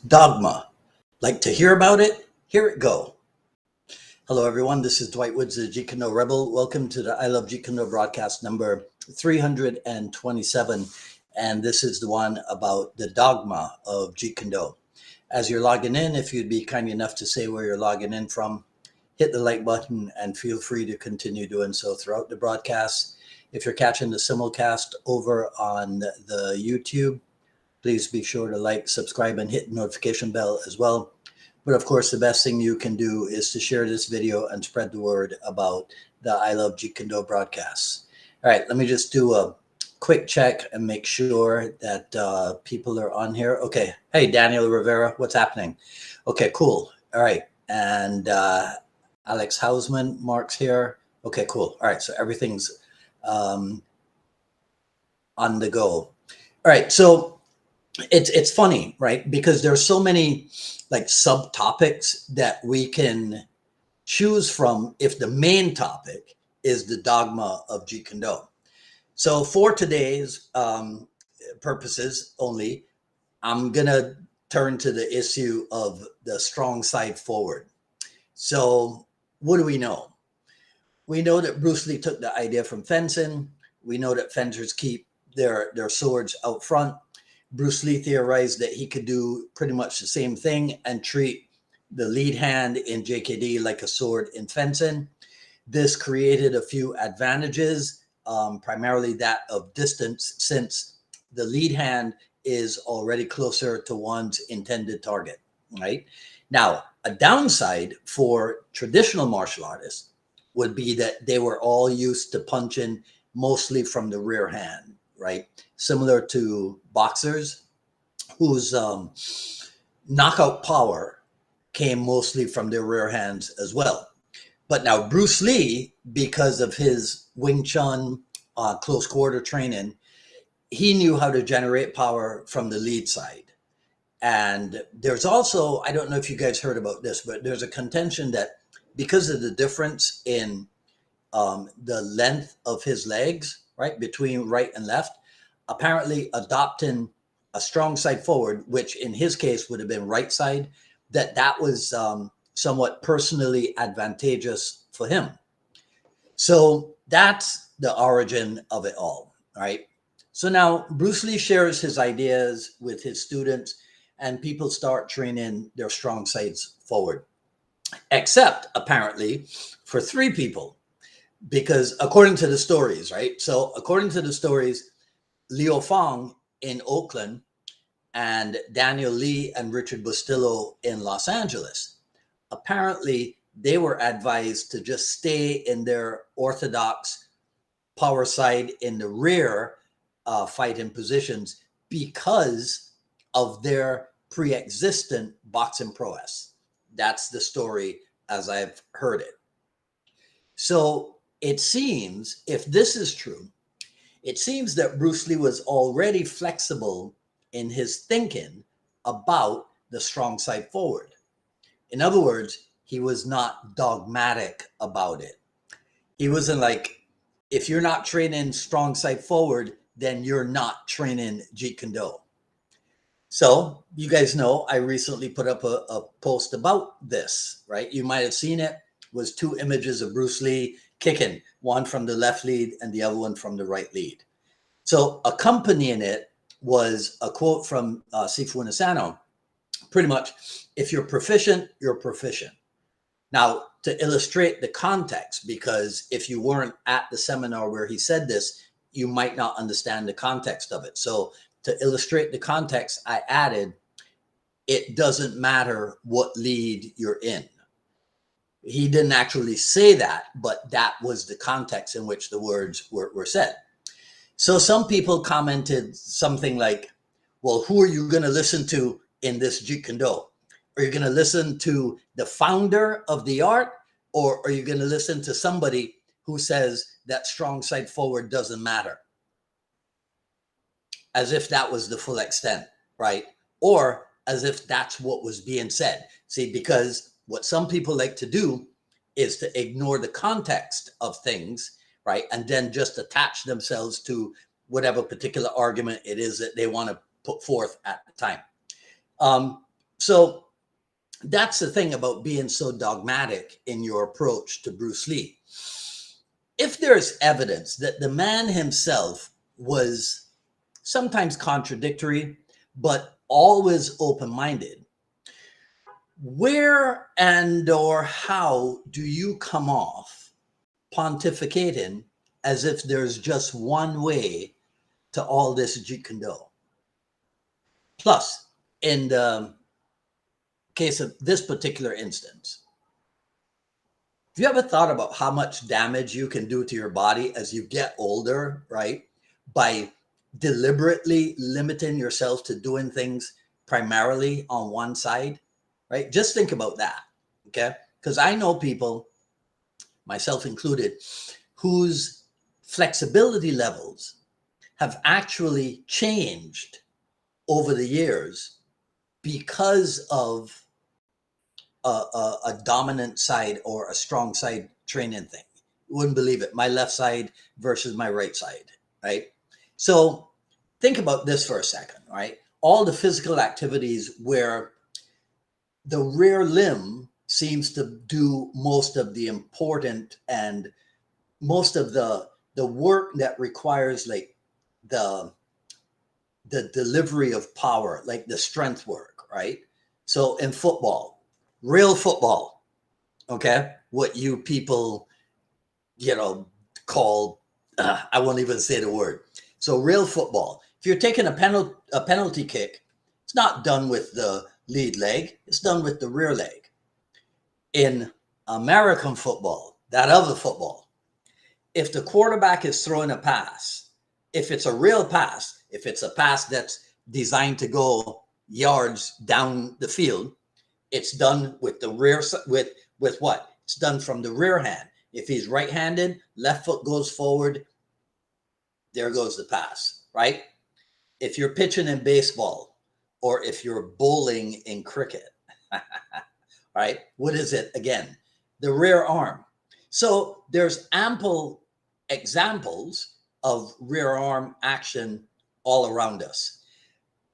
Dogma. Like to hear about it? Here it go. Hello, everyone. This is Dwight Woods, the Jeet Kune Rebel. Welcome to the I Love Jeet Kune broadcast number 327. And this is the one about the dogma of Jeet Kune. As you're logging in, if you'd be kind enough to say where you're logging in from, hit the like button and feel free to continue doing so throughout the broadcast. If you're catching the simulcast over on the YouTube, please be sure to like, subscribe, and hit the notification bell as well. But of course, the best thing you can do is to share this video and spread the word about the I Love Jeet Kune broadcasts. All right, let me just do a quick check and make sure that people are on here. Okay. Hey, Daniel Rivera, what's happening? Okay, cool. All right. And Alex Hausman, Mark's here. Okay, cool. All right, so everything's on the go. All right, so it's funny, right? Because there's so many like subtopics that we can choose from if the main topic is the dogma of Jeet Kune. So for today's purposes only, I'm gonna turn to the issue of the strong side forward. So what do we know? We know that Bruce Lee took the idea from fencing. We know that fencers keep their swords out front. Bruce Lee theorized that he could do pretty much the same thing and treat the lead hand in JKD like a sword in fencing. This created a few advantages, primarily that of distance, since the lead hand is already closer to one's intended target, right? Now, a downside for traditional martial artists would be that they were all used to punching mostly from the rear hand, right? Similar to boxers whose knockout power came mostly from their rear hands as well. But now Bruce Lee, because of his Wing Chun close quarter training, he knew how to generate power from the lead side. And there's also, I don't know if you guys heard about this, but there's a contention that because of the difference in the length of his legs, right, between right and left, apparently adopting a strong side forward, which in his case would have been right side, that was somewhat personally advantageous for him. So that's the origin of it all, right? So now Bruce Lee shares his ideas with his students and people start training their strong sides forward, except apparently for three people, because according to the stories, right? So according to the stories, Leo Fong in Oakland and Daniel Lee and Richard Bustillo in Los Angeles, apparently they were advised to just stay in their orthodox power side in the rear fighting positions because of their pre-existent boxing prowess. That's the story as I've heard it. So it seems, if this is true, it seems that Bruce Lee was already flexible in his thinking about the strong side forward. In other words, he was not dogmatic about it. He wasn't like, if you're not training strong side forward, then you're not training Jeet Kune. So you guys know I recently put up a post about this, right? You might have seen it. Was two images of Bruce Lee kicking, one from the left lead and the other one from the right lead. So accompanying it was a quote from Sifu Nasano, pretty much, if you're proficient, you're proficient. Now, to illustrate the context, because if you weren't at the seminar where he said this, you might not understand the context of it. So to illustrate the context, I added, it doesn't matter what lead you're in. He didn't actually say that, but that was the context in which the words were said. So some people commented something like, well, who are you going to listen to in this Jeet Kune? Are you going to listen to the founder of the art, or are you going to listen to somebody who says that strong side forward doesn't matter? As if that was the full extent, right? Or as if that's what was being said. See, because what some people like to do is to ignore the context of things, right? And then just attach themselves to whatever particular argument it is that they want to put forth at the time. So that's the thing about being so dogmatic in your approach to Bruce Lee. If there's evidence that the man himself was sometimes contradictory, but always open-minded, where and or how do you come off pontificating as if there's just one way to all this Jeet Kune? Plus, in the case of this particular instance, have you ever thought about how much damage you can do to your body as you get older, right? By deliberately limiting yourself to doing things primarily on one side, right? Just think about that, okay? Because I know people, myself included, whose flexibility levels have actually changed over the years because of a dominant side or a strong side training thing. You wouldn't believe it. My left side versus my right side, right? So think about this for a second, right? All the physical activities where the rear limb seems to do most of the important and most of the work that requires like the the delivery of power, like the strength work, right? So in football, real football, okay, what you people, you know, call, I won't even say the word. So real football, if you're taking a penalty kick, it's not done with the lead leg, it's done with the rear leg. In American football, that other football, if the quarterback is throwing a pass, if it's a real pass, if it's a pass that's designed to go yards down the field, it's done with the rear, with what? It's done from the rear hand. If he's right-handed, left foot goes forward, there goes the pass, right? If you're pitching in baseball or if you're bowling in cricket, right? What is it again? The rear arm. So there's ample examples of rear arm action all around us.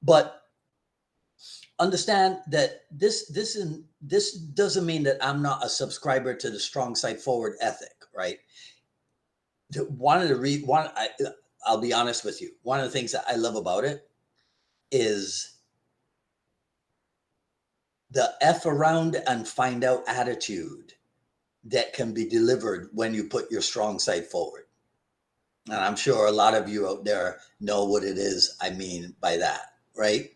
But understand that this doesn't mean that I'm not a subscriber to the strong side forward ethic, right? I'll be honest with you. One of the things that I love about it is the F around and find out attitude that can be delivered when you put your strong side forward. And I'm sure a lot of you out there know what it is I mean by that, right?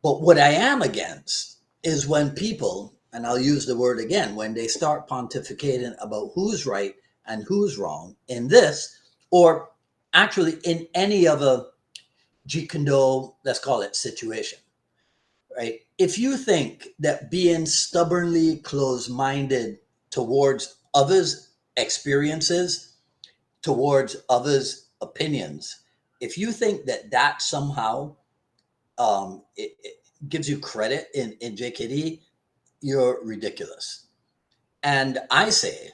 But what I am against is when people, and I'll use the word again, when they start pontificating about who's right and who's wrong in this, or actually in any other Jeet Kune, let's call it situation, right? If you think that being stubbornly closed-minded towards others' experiences, towards others' opinions, if you think that that somehow it gives you credit in JKD, you're ridiculous. And I say,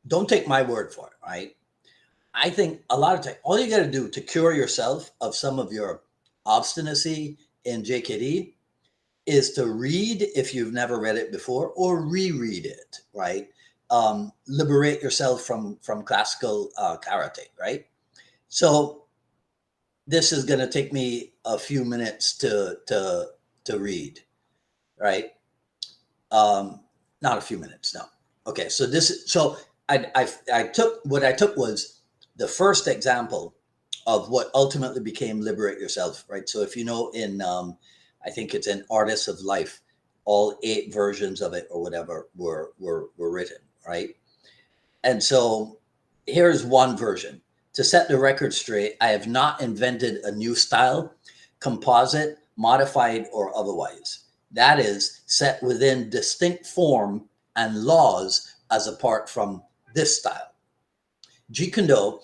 don't take my word for it, right? I think a lot of times, all you got to do to cure yourself of some of your obstinacy in JKD is to read, if you've never read it before, or reread it, right? Liberate yourself from classical karate, right? So this is going to take me a few minutes to read, right? Not a few minutes, no. Okay, so I took what I took was the first example of what ultimately became Liberate Yourself, right? So if you know in I think it's in Artists of Life, all 8 versions of it or whatever were written, right? And so here's one version. To set the record straight, I have not invented a new style, composite, modified, or otherwise. That is set within distinct form and laws as apart from this style. Jeet Kune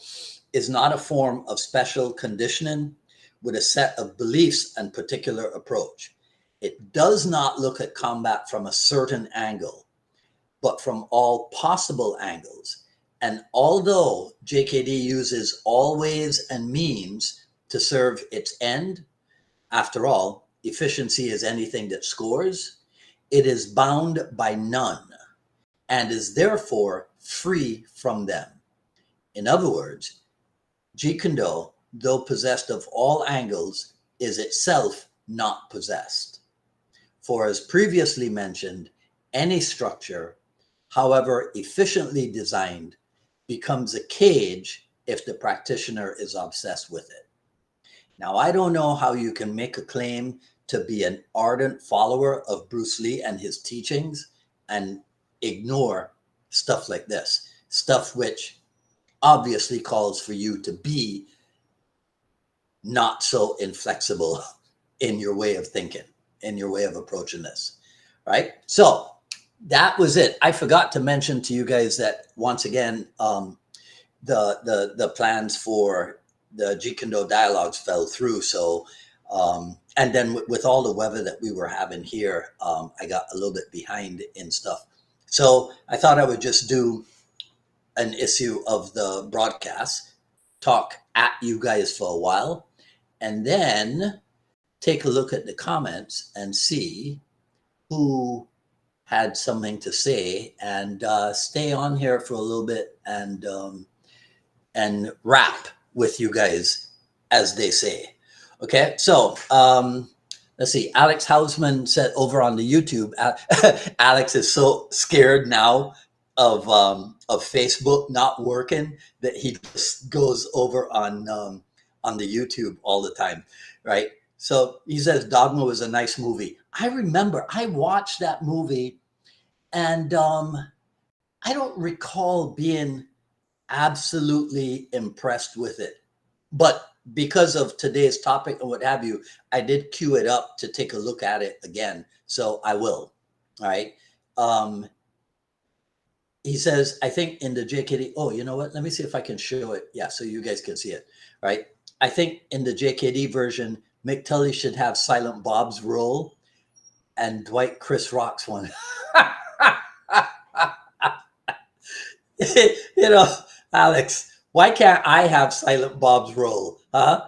is not a form of special conditioning with a set of beliefs and particular approach. It does not look at combat from a certain angle, but from all possible angles. And although JKD uses all ways and means to serve its end, after all, efficiency is anything that scores, it is bound by none and is therefore free from them. In other words, Jeet Kune Do, though possessed of all angles, is itself not possessed. For as previously mentioned, any structure, however efficiently designed, becomes a cage if the practitioner is obsessed with it. Now, I don't know how you can make a claim to be an ardent follower of Bruce Lee and his teachings and ignore stuff like this, stuff which obviously calls for you to be not so inflexible in your way of thinking, in your way of approaching this, right? So that was it. I forgot to mention to you guys that once again, the plans for the Jeet Kune Do dialogues fell through. So, and then with all the weather that we were having here, I got a little bit behind in stuff. So I thought I would just do an issue of the broadcast, talk at you guys for a while, and then take a look at the comments and see who had something to say, and stay on here for a little bit and rap with you guys, as they say. Okay, so let's see. Alex Hausman said over on the YouTube, Alex is so scared now of Facebook not working that he just goes over on the YouTube all the time, right? So he says Dogma was a nice movie. I remember I watched that movie, and I don't recall being absolutely impressed with it. But because of today's topic and what have you, I did queue it up to take a look at it again. So I will. All right. He says, I think in the JKD, oh, you know what? Let me see if I can show it. Yeah, so you guys can see it, right? I think in the JKD version, Mick Tully should have Silent Bob's role and Dwight Chris Rock's one. You know, Alex, why can't I have Silent Bob's role? Right?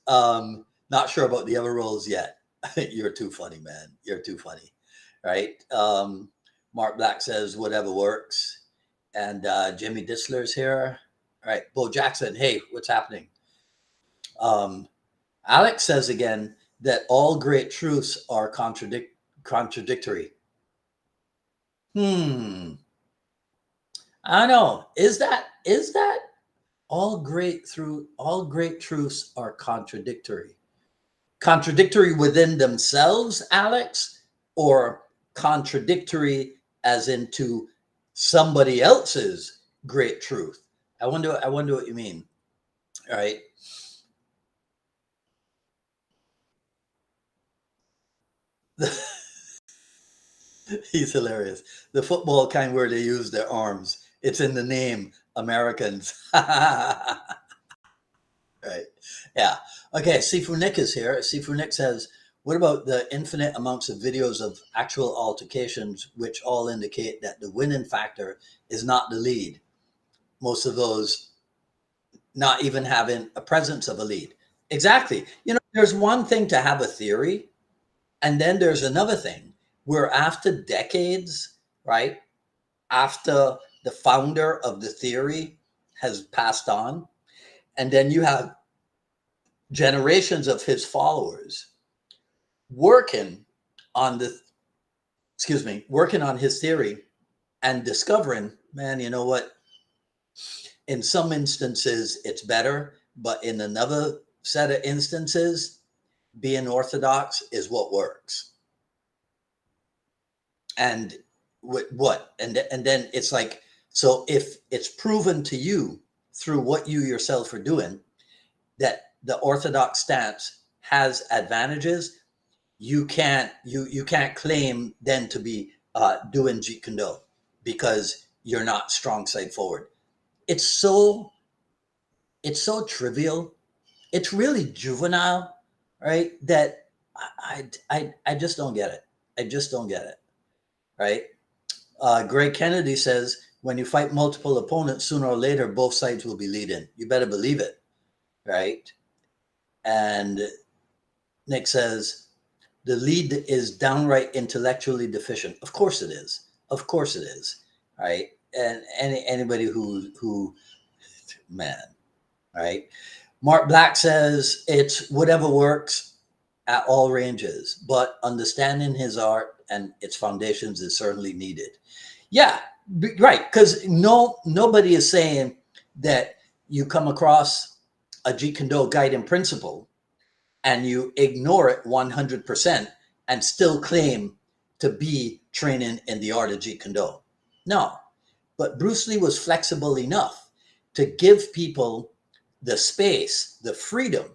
Not sure about the other roles yet. You're too funny, man. You're too funny, right? Mark Black says whatever works, and Jimmy Disler's here. All right, Bo Jackson. Hey, what's happening? Alex says again that all great truths are contradictory. I don't know. Is that all great truths are contradictory? Contradictory within themselves, Alex, or contradictory as into somebody else's great truth? I wonder what you mean. All right. He's hilarious. The football kind where they use their arms. It's in the name, Americans. Right. Yeah. Okay. Sifu Nick is here. Sifu Nick says, what about the infinite amounts of videos of actual altercations, which all indicate that the winning factor is not the lead? Most of those not even having a presence of a lead. Exactly. You know, there's one thing to have a theory, and then there's another thing where after decades, right, after the founder of the theory has passed on, and then you have generations of his followers working on working on his theory and discovering, man, you know what? In some instances, it's better, but in another set of instances, being orthodox is what works. And what? And then it's like, so if it's proven to you through what you yourself are doing that the orthodox stance has advantages, you can't claim then to be doing Jeet Kune Do because you're not strong side forward. It's so trivial. It's really juvenile, right? That I just don't get it. I just don't get it, right? Greg Kennedy says, when you fight multiple opponents, sooner or later, both sides will be leading. You better believe it, right? And Nick says, the lead is downright intellectually deficient. Of course it is. Of course it is. Right. And anybody who, man, right. Mark Black says it's whatever works at all ranges, but understanding his art and its foundations is certainly needed. Yeah, right. Because nobody is saying that you come across a Jeet Kune guiding principle and you ignore it 100% and still claim to be training in the art of Jeet Kune. No, but Bruce Lee was flexible enough to give people the space, the freedom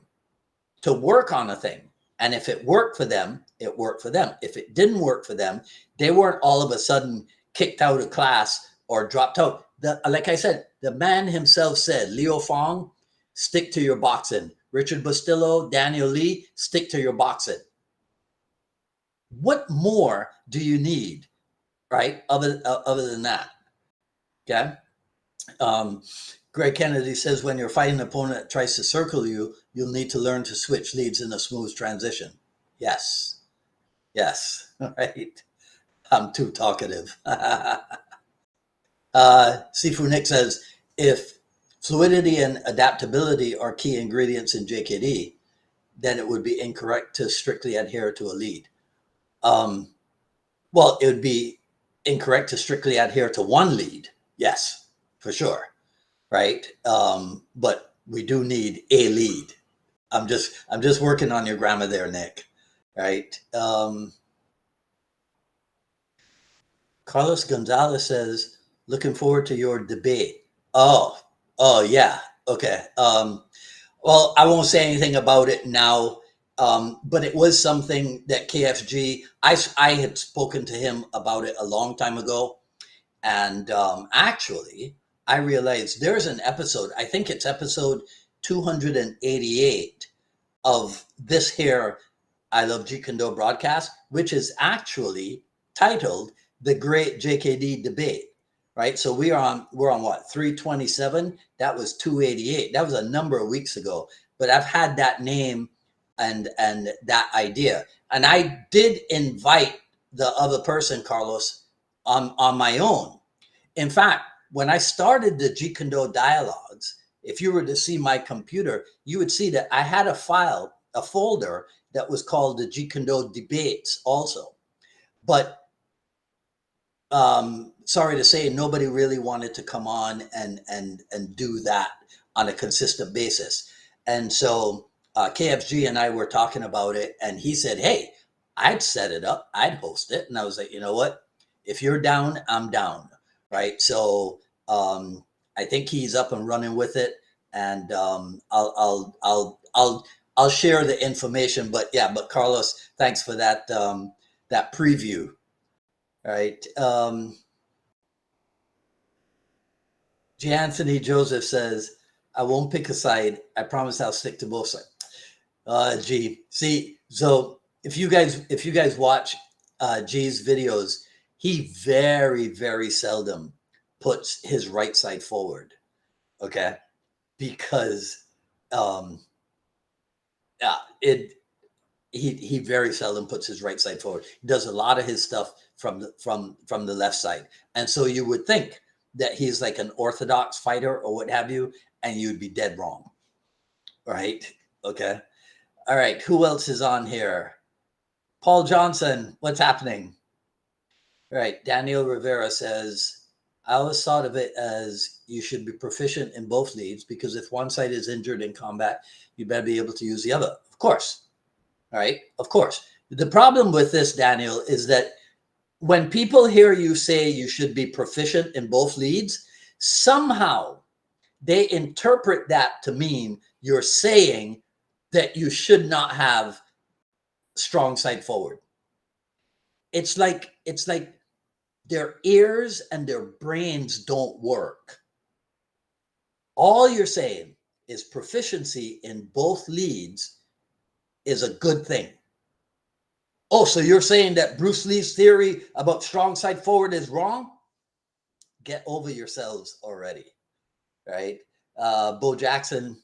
to work on a thing. And if it worked for them, it worked for them. If it didn't work for them, they weren't all of a sudden kicked out of class or dropped out. Like I said, the man himself said, Leo Fong, stick to your boxing. Richard Bustillo, Daniel Lee, stick to your boxing. What more do you need, right? Other than that, okay? Greg Kennedy says, when you're fighting an opponent that tries to circle you, you'll need to learn to switch leads in a smooth transition. Yes. Yes. Right. I'm too talkative. Sifu Nick says, if fluidity and adaptability are key ingredients in JKD, then it would be incorrect to strictly adhere to a lead. Well, it would be incorrect to strictly adhere to one lead. Yes, for sure. Right. But we do need a lead. I'm just working on your grammar there, Nick. Right. Carlos Gonzalez says, looking forward to your debate. Oh yeah. Okay. Well, I won't say anything about it now. But it was something that KFG, I had spoken to him about it a long time ago. And actually, I realized there's an episode, I think it's episode 288 of this here I Love Jeet Kune broadcast, which is actually titled The Great JKD Debate, right? So we're on what, 327? That was 288. That was a number of weeks ago, but I've had that name and that idea. And I did invite the other person, Carlos, on my own. In fact, when I started the Jeet Kune dialogues, if you were to see my computer, you would see that I had a file, a folder that was called the Jeet Kune debates also. But sorry to say, nobody really wanted to come on and do that on a consistent basis. And so KFG and I were talking about it, and he said, hey, I'd set it up, I'd host it. And I was like, you know what? If you're down, I'm down. Right. So I think he's up and running with it, and I'll share the information. But yeah, but Carlos, thanks for that that preview. Right. G. Anthony Joseph says, I won't pick a side. I promise I'll stick to both sides. G. See, so if you guys watch G's videos, he very, very seldom puts his right side forward. Okay. Because he very seldom puts his right side forward. He does a lot of his stuff from the left side. And so you would think that he's like an orthodox fighter or what have you, and you'd be dead wrong. Right? Okay. All right. Who else is on here? Paul Johnson, what's happening? All right. Daniel Rivera says, I always thought of it as you should be proficient in both leads, because if one side is injured in combat, you better be able to use the other. Of course. All right. Of course. The problem with this, Daniel, is that when people hear you say you should be proficient in both leads, somehow they interpret that to mean you're saying that you should not have strong side forward. It's like their ears and their brains don't work. All you're saying is proficiency in both leads is a good thing. Oh, so you're saying that Bruce Lee's theory about strong side forward is wrong? Get over yourselves already, right? Bo Jackson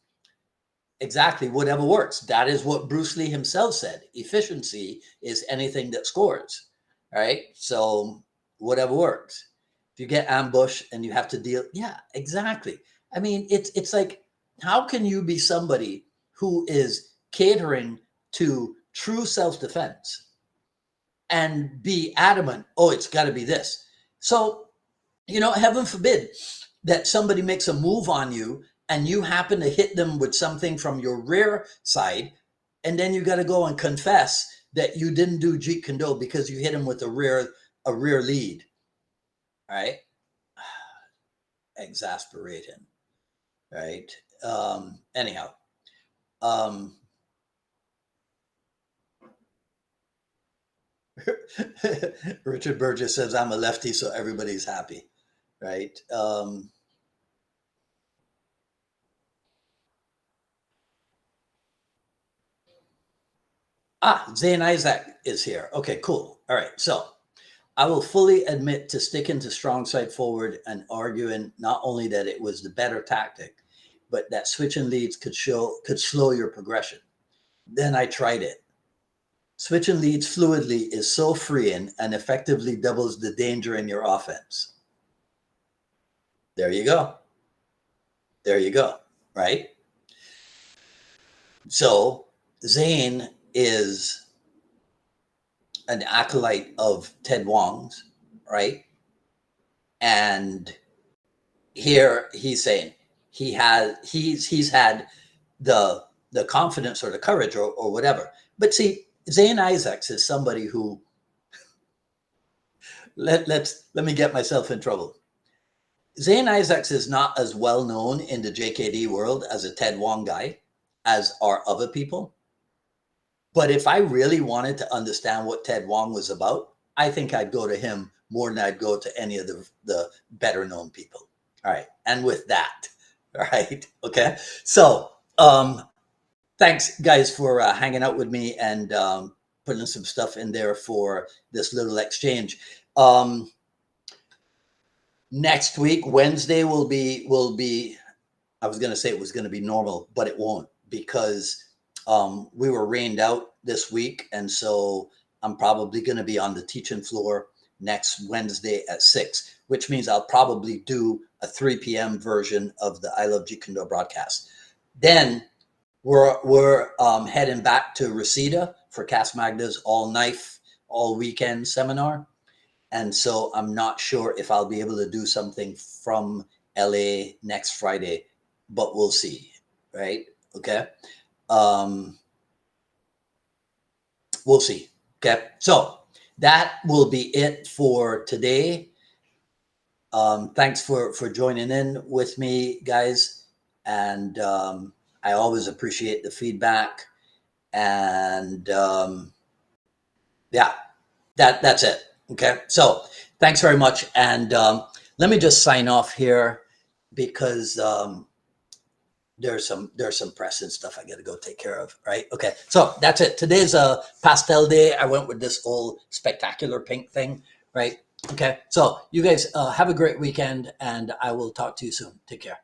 exactly, whatever works. That is what Bruce Lee himself said. Efficiency is anything that scores, right? So whatever works. If you get ambushed and you have to deal, yeah, exactly. I mean, it's like, how can you be somebody who is catering to true self-defense and be adamant, oh, it's got to be this? So, heaven forbid that somebody makes a move on you and you happen to hit them with something from your rear side, and then you got to go and confess that you didn't do Jeet Kune because you hit him with a rear lead, right? Exasperating, right? Anyhow, um, Richard Burgess says I'm a lefty, so everybody's happy, right? Zane Isaac is here. Okay, cool. All right, so I will fully admit to sticking to strong side forward and arguing not only that it was the better tactic, but that switching leads could slow your progression. Then I tried it. Switching leads fluidly is so freeing and effectively doubles the danger in your offense. There you go. There you go. Right? So Zane is an acolyte of Ted Wong's, right? And here he's saying he's had the confidence or the courage or whatever. But see, Zane Isaacs is somebody who let me get myself in trouble. Zane Isaacs is not as well known in the JKD world as a Ted Wong guy as are other people. But if I really wanted to understand what Ted Wong was about, I think I'd go to him more than I'd go to any of the better known people. All right. And with that, all right. Okay. So, thanks guys for hanging out with me and putting some stuff in there for this little exchange. Next week, Wednesday will be. I was going to say it was going to be normal, but it won't because we were rained out this week, and so I'm probably going to be on the teaching floor next Wednesday at 6, which means I'll probably do a 3 p.m. version of the I Love Jeet Kune broadcast. Then we're heading back to Reseda for Cass Magda's all knife, all weekend seminar. And so I'm not sure if I'll be able to do something from LA next Friday, but we'll see. Right. Okay. We'll see. Okay. So that will be it for today. Thanks for joining in with me, guys. And I always appreciate the feedback. And yeah, that's it. Okay. So thanks very much. And let me just sign off here because there's some press and stuff I got to go take care of. Right. Okay. So that's it. Today's a pastel day. I went with this old spectacular pink thing. Right. Okay. So you guys have a great weekend and I will talk to you soon. Take care.